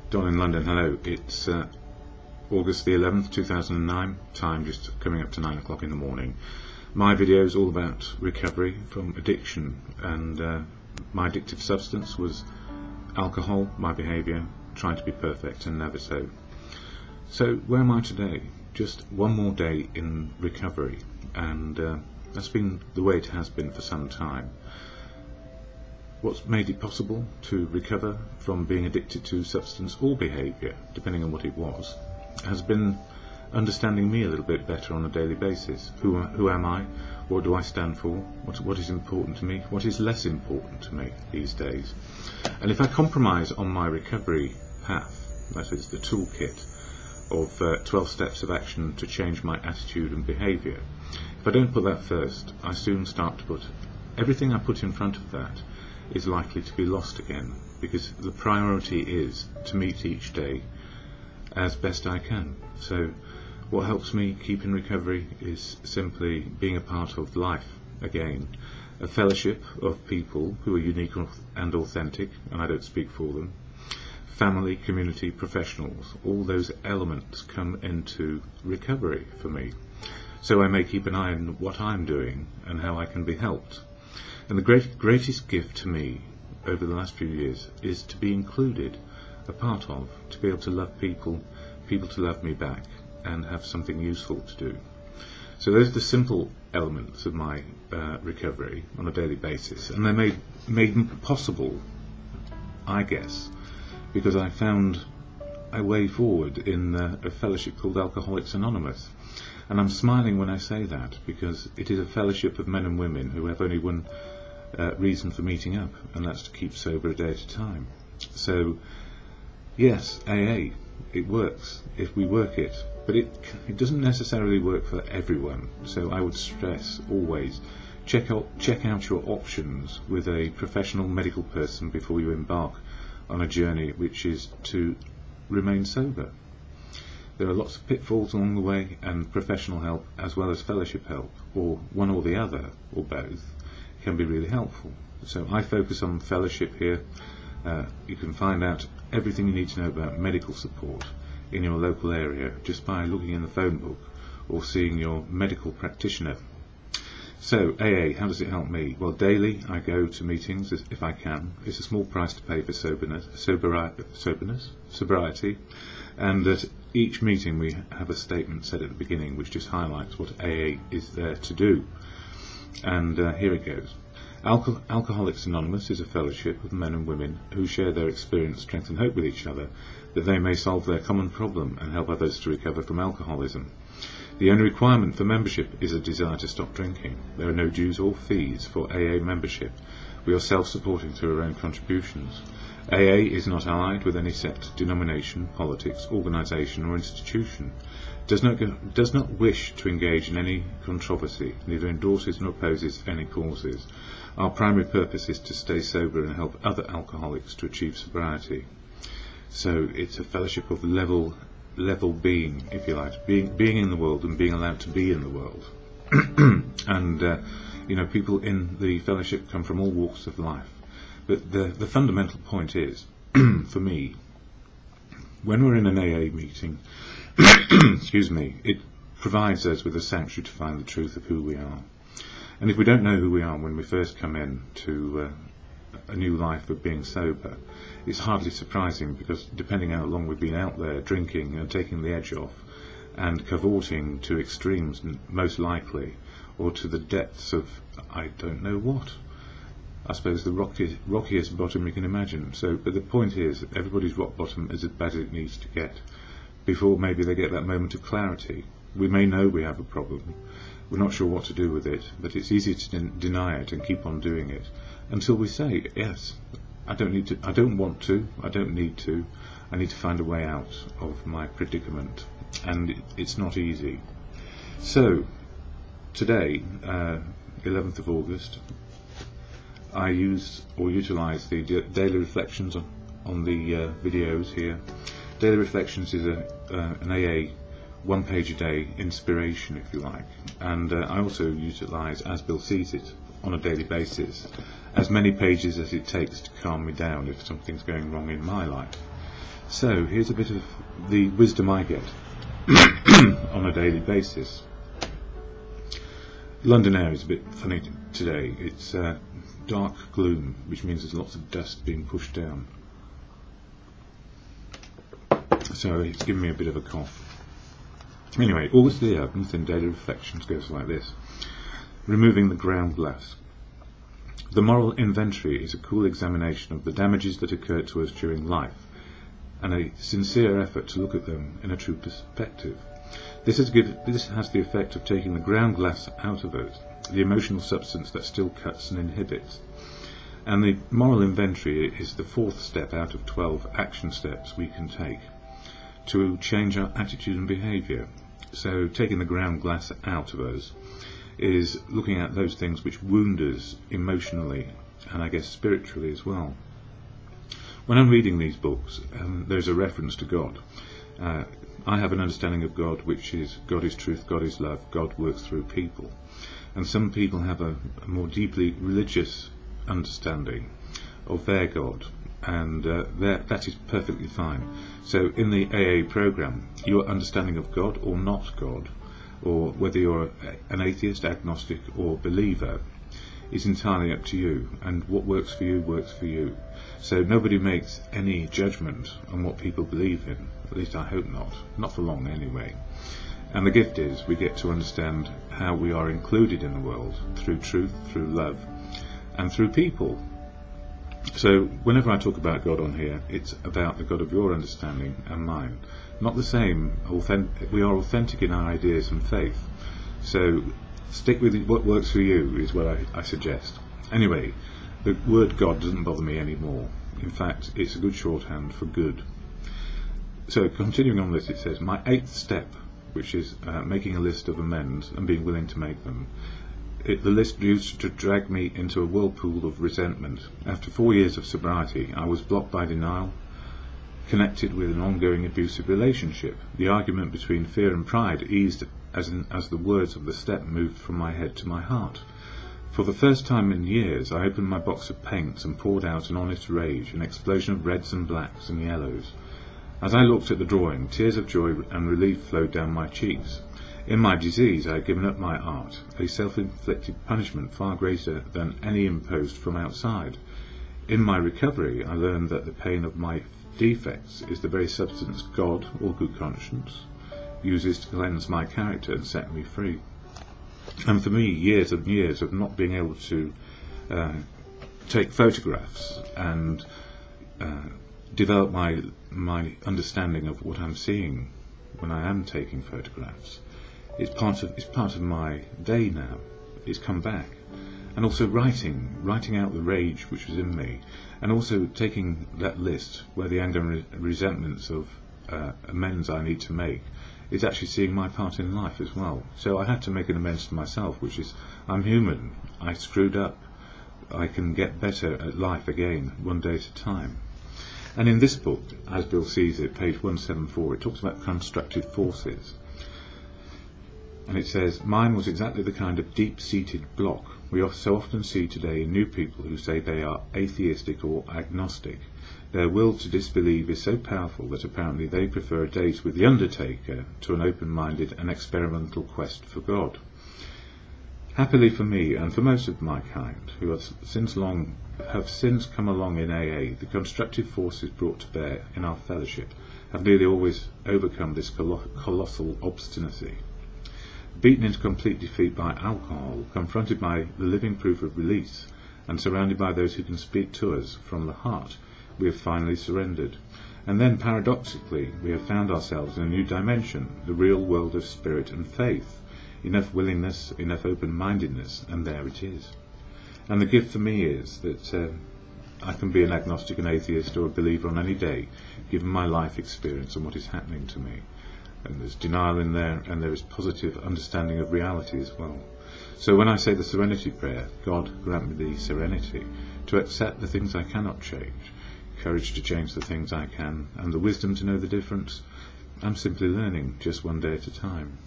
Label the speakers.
Speaker 1: Don in London, hello. It's August the 11th, 2009, time just coming up to 9 o'clock in the morning. My video is all about recovery from addiction, and my addictive substance was alcohol, my behaviour, trying to be perfect and never so. So where am I today? Just one more day in recovery, and that's been the way it has been for some time. What's made it possible to recover from being addicted to substance or behaviour, depending on what it was, has been understanding me a little bit better on a daily basis. Who am I? What do I stand for? What is important to me? What is less important to me these days? And if I compromise on my recovery path, that is the toolkit of 12 steps of action to change my attitude and behaviour, if I don't put that first, I soon start to put everything I put in front of that is likely to be lost again, because the priority is to meet each day as best I can. So what helps me keep in recovery is simply being a part of life again, a fellowship of people who are unique and authentic, and I don't speak for them, family, community, professionals. All those elements come into recovery for me, so I may keep an eye on what I'm doing and how I can be helped. And the greatest gift to me over the last few years is to be included, a part of, to be able to love people, people to love me back, and have something useful to do. So those are the simple elements of my recovery on a daily basis, and they're made possible, I guess, because I found a way forward in a fellowship called Alcoholics Anonymous. And I'm smiling when I say that, because it is a fellowship of men and women who have only one reason for meeting up, and that's to keep sober a day at a time. So yes, AA, it works if we work it, but it doesn't necessarily work for everyone. So I would stress always check out your options with a professional medical person before you embark on a journey which is to remain sober. There are lots of pitfalls along the way, and professional help as well as fellowship help, or one or the other, or both, can be really helpful. So I focus on fellowship here. You can find out everything you need to know about medical support in your local area just by looking in the phone book or seeing your medical practitioner. So AA, how does it help me? Well, daily I go to meetings if I can. It's a small price to pay for sobriety, and at each meeting we have a statement said at the beginning which just highlights what AA is there to do. And here it goes. Alcoholics Anonymous is a fellowship of men and women who share their experience, strength and hope with each other, that they may solve their common problem and help others to recover from alcoholism. The only requirement for membership is a desire to stop drinking. There are no dues or fees for AA membership. We are self-supporting through our own contributions. AA is not allied with any sect, denomination, politics, organisation or institution. Does not wish to engage in any controversy, neither endorses nor opposes any causes. Our primary purpose is to stay sober and help other alcoholics to achieve sobriety. So it's a fellowship of level being, if you like, being in the world and being allowed to be in the world. And people in the fellowship come from all walks of life. But the fundamental point is, for me, when we're in an AA meeting, excuse me, it provides us with a sanctuary to find the truth of who we are. And if we don't know who we are when we first come in to a new life of being sober, it's hardly surprising, because depending how long we've been out there drinking and taking the edge off and cavorting to extremes, most likely, or to the depths of I don't know what, I suppose the rockiest bottom you can imagine. So, but the point is, everybody's rock bottom is as bad as it needs to get before maybe they get that moment of clarity. We may know we have a problem, we're not sure what to do with it, but it's easy to deny it and keep on doing it until we say, yes, I don't need to, I don't want to, I don't need to, I need to find a way out of my predicament. And it's not easy. So today, 11th of August, I use or utilise the daily reflections on the videos here. Daily reflections is an AA one-page a day inspiration, if you like, and I also utilise, as Bill sees it, on a daily basis, as many pages as it takes to calm me down if something's going wrong in my life. So here's a bit of the wisdom I get on a daily basis. London air is a bit funny today. It's dark gloom, which means there's lots of dust being pushed down. So it's giving me a bit of a cough. Anyway, August the 11th in Daily Reflections goes like this. Removing the ground glass. The moral inventory is a cool examination of the damages that occur to us during life, and a sincere effort to look at them in a true perspective. This has the effect of taking the ground glass out of us, the emotional substance that still cuts and inhibits. And the moral inventory is the 4th step out of 12 action steps we can take to change our attitude and behaviour. So taking the ground glass out of us is looking at those things which wound us emotionally and I guess spiritually as well. When I'm reading these books, there's a reference to God. I have an understanding of God which is God is truth, God is love, God works through people. And some people have a more deeply religious understanding of their God, and that is perfectly fine. So in the AA program, your understanding of God or not God, or whether you're an atheist, agnostic or believer, is entirely up to you, and what works for you works for you. So nobody makes any judgment on what people believe in, at least I hope not for long anyway. And the gift is we get to understand how we are included in the world through truth, through love and through people. So whenever I talk about God on here, it's about the God of your understanding and mine. Not the same, we are authentic in our ideas and faith. So stick with what works for you is what I suggest. Anyway, the word God doesn't bother me anymore. In fact, it's a good shorthand for good. So continuing on this, it says, my 8th step, which is making a list of amends and being willing to make them. The list used to drag me into a whirlpool of resentment. After 4 years of sobriety, I was blocked by denial, connected with an ongoing abusive relationship. The argument between fear and pride eased as the words of the step moved from my head to my heart. For the first time in years, I opened my box of paints and poured out an honest rage, an explosion of reds and blacks and yellows. As I looked at the drawing, tears of joy and relief flowed down my cheeks. In my disease, I had given up my art, a self-inflicted punishment far greater than any imposed from outside. In my recovery, I learned that the pain of my defects is the very substance God, or good conscience, uses to cleanse my character and set me free. And for me, years and years of not being able to take photographs and develop my understanding of what I'm seeing when I am taking photographs. It's part of my day now. It's come back. And also writing out the rage which was in me, and also taking that list where the anger and resentments of amends I need to make is actually seeing my part in life as well. So I had to make an amends to myself, which is I'm human, I screwed up, I can get better at life again, one day at a time. And in this book, as Bill sees it, page 174, it talks about constructive forces. And it says, mine was exactly the kind of deep-seated block we so often see today in new people who say they are atheistic or agnostic. Their will to disbelieve is so powerful that apparently they prefer a date with the Undertaker to an open-minded and experimental quest for God. Happily for me, and for most of my kind, who have since come along in AA, the constructive forces brought to bear in our fellowship have nearly always overcome this colossal obstinacy. Beaten into complete defeat by alcohol, confronted by the living proof of release, and surrounded by those who can speak to us from the heart, we have finally surrendered. And then, paradoxically, we have found ourselves in a new dimension, the real world of spirit and faith. Enough willingness, enough open-mindedness, and there it is. And the gift for me is that I can be an agnostic, an atheist, or a believer on any day, given my life experience and what is happening to me. And there's denial in there, and there is positive understanding of reality as well. So when I say the Serenity Prayer, God grant me the serenity to accept the things I cannot change, courage to change the things I can, and the wisdom to know the difference, I'm simply learning just one day at a time.